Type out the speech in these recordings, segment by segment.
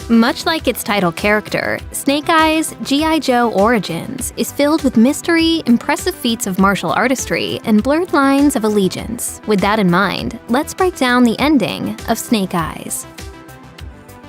Much like its title character, Snake Eyes' G.I. Joe Origins is filled with mystery, impressive feats of martial artistry, and blurred lines of allegiance. With that in mind, let's break down the ending of Snake Eyes.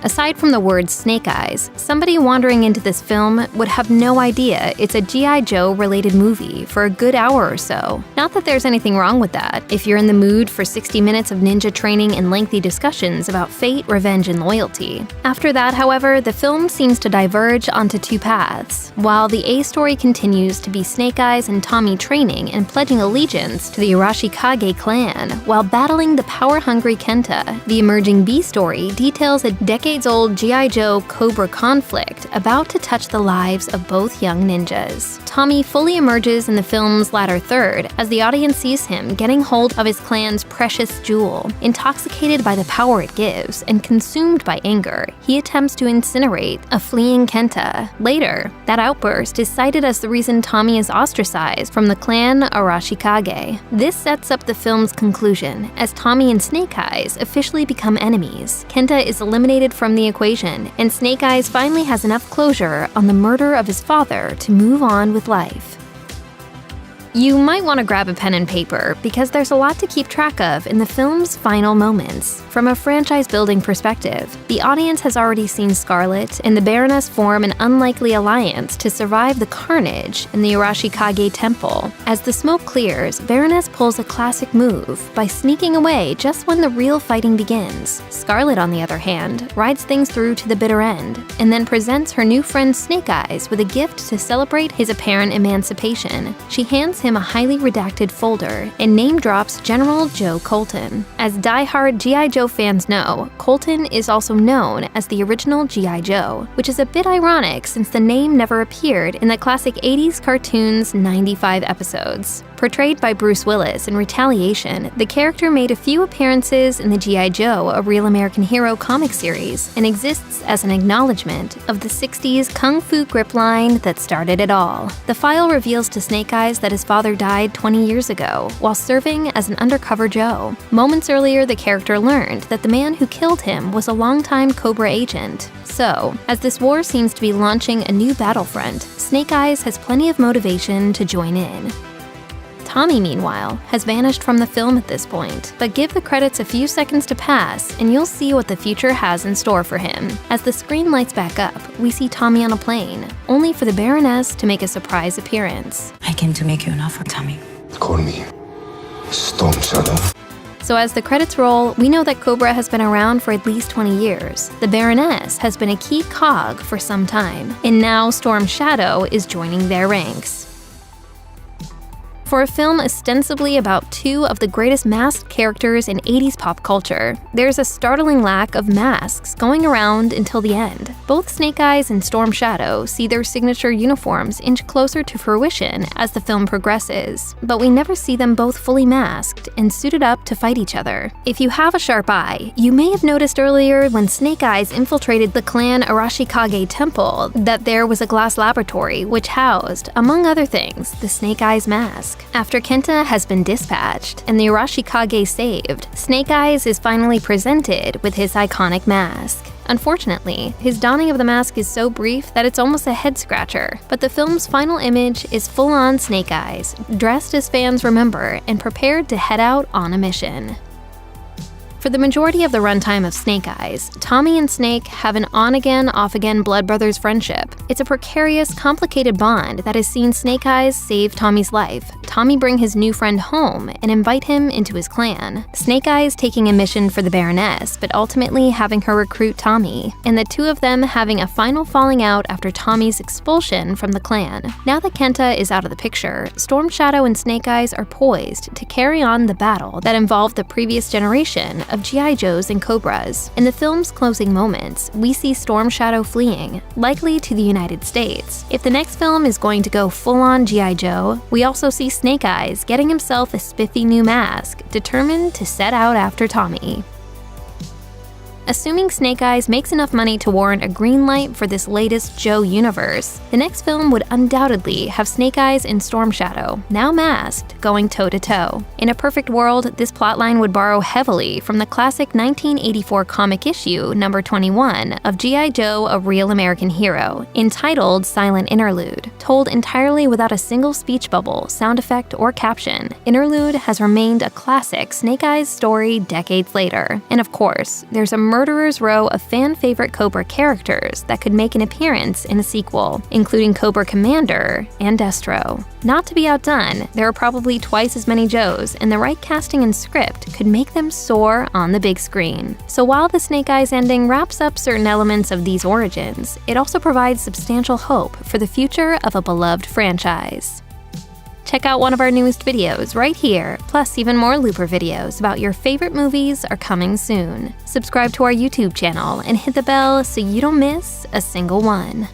Aside from the word Snake Eyes, somebody wandering into this film would have no idea it's a G.I. Joe-related movie for a good hour or so. Not that there's anything wrong with that, if you're in the mood for 60 minutes of ninja training and lengthy discussions about fate, revenge, and loyalty. After that, however, the film seems to diverge onto two paths. While the A story continues to be Snake Eyes and Tommy training and pledging allegiance to the Arashikage clan, while battling the power-hungry Kenta, the emerging B story details a decades-old G.I. Joe Cobra conflict about to touch the lives of both young ninjas. Tommy fully emerges in the film's latter third as the audience sees him getting hold of his clan's precious jewel. Intoxicated by the power it gives and consumed by anger, he attempts to incinerate a fleeing Kenta. Later, that outburst is cited as the reason Tommy is ostracized from the clan Arashikage. This sets up the film's conclusion, as Tommy and Snake Eyes officially become enemies. Kenta is eliminated from the equation, and Snake Eyes finally has enough closure on the murder of his father to move on with life. You might want to grab a pen and paper, because there's a lot to keep track of in the film's final moments. From a franchise-building perspective, the audience has already seen Scarlet and the Baroness form an unlikely alliance to survive the carnage in the Arashikage temple. As the smoke clears, Baroness pulls a classic move by sneaking away just when the real fighting begins. Scarlet, on the other hand, rides things through to the bitter end, and then presents her new friend Snake Eyes with a gift to celebrate his apparent emancipation. She hands him a highly redacted folder and name drops General Joe Colton. As die-hard G.I. Joe fans know, Colton is also known as the original G.I. Joe, which is a bit ironic since the name never appeared in the classic 80s cartoon's 95 episodes. Portrayed by Bruce Willis in Retaliation, the character made a few appearances in the G.I. Joe, a Real American Hero comic series, and exists as an acknowledgement of the 60s kung fu grip line that started it all. The file reveals to Snake Eyes that his father died 20 years ago while serving as an undercover Joe. Moments earlier, the character learned that the man who killed him was a longtime Cobra agent. So, as this war seems to be launching a new battlefront, Snake Eyes has plenty of motivation to join in. Tommy, meanwhile, has vanished from the film at this point, but give the credits a few seconds to pass and you'll see what the future has in store for him. As the screen lights back up, we see Tommy on a plane, only for the Baroness to make a surprise appearance. I came to make you an offer, Tommy. Call me Storm Shadow. So as the credits roll, we know that Cobra has been around for at least 20 years. The Baroness has been a key cog for some time, and now Storm Shadow is joining their ranks. For a film ostensibly about two of the greatest masked characters in 80s pop culture, there's a startling lack of masks going around until the end. Both Snake Eyes and Storm Shadow see their signature uniforms inch closer to fruition as the film progresses, but we never see them both fully masked and suited up to fight each other. If you have a sharp eye, you may have noticed earlier when Snake Eyes infiltrated the clan Arashikage temple that there was a glass laboratory which housed, among other things, the Snake Eyes mask. After Kenta has been dispatched and the Arashikage saved, Snake Eyes is finally presented with his iconic mask. Unfortunately, his donning of the mask is so brief that it's almost a head-scratcher, but the film's final image is full-on Snake Eyes, dressed as fans remember and prepared to head out on a mission. For the majority of the runtime of Snake Eyes, Tommy and Snake have an on-again, off-again blood brothers friendship. It's a precarious, complicated bond that has seen Snake Eyes save Tommy's life, Tommy bring his new friend home and invite him into his clan, Snake Eyes taking a mission for the Baroness, but ultimately having her recruit Tommy, and the two of them having a final falling out after Tommy's expulsion from the clan. Now that Kenta is out of the picture, Storm Shadow and Snake Eyes are poised to carry on the battle that involved the previous generation of G.I. Joes and Cobras. In the film's closing moments, we see Storm Shadow fleeing, likely to the United States. If the next film is going to go full-on G.I. Joe, we also see Snake Eyes getting himself a spiffy new mask, determined to set out after Tommy. Assuming Snake Eyes makes enough money to warrant a green light for this latest Joe universe, the next film would undoubtedly have Snake Eyes and Storm Shadow, now masked, going toe-to-toe. In a perfect world, this plotline would borrow heavily from the classic 1984 comic issue, number 21, of G.I. Joe, A Real American Hero, entitled Silent Interlude. Told entirely without a single speech bubble, sound effect, or caption, Interlude has remained a classic Snake Eyes story decades later. And of course, there's a murderer's row of fan-favorite Cobra characters that could make an appearance in a sequel, including Cobra Commander and Destro. Not to be outdone, there are probably twice as many Joes, and the right casting and script could make them soar on the big screen. So while the Snake Eyes ending wraps up certain elements of these origins, it also provides substantial hope for the future of a beloved franchise. Check out one of our newest videos right here, plus even more Looper videos about your favorite movies are coming soon. Subscribe to our YouTube channel and hit the bell so you don't miss a single one.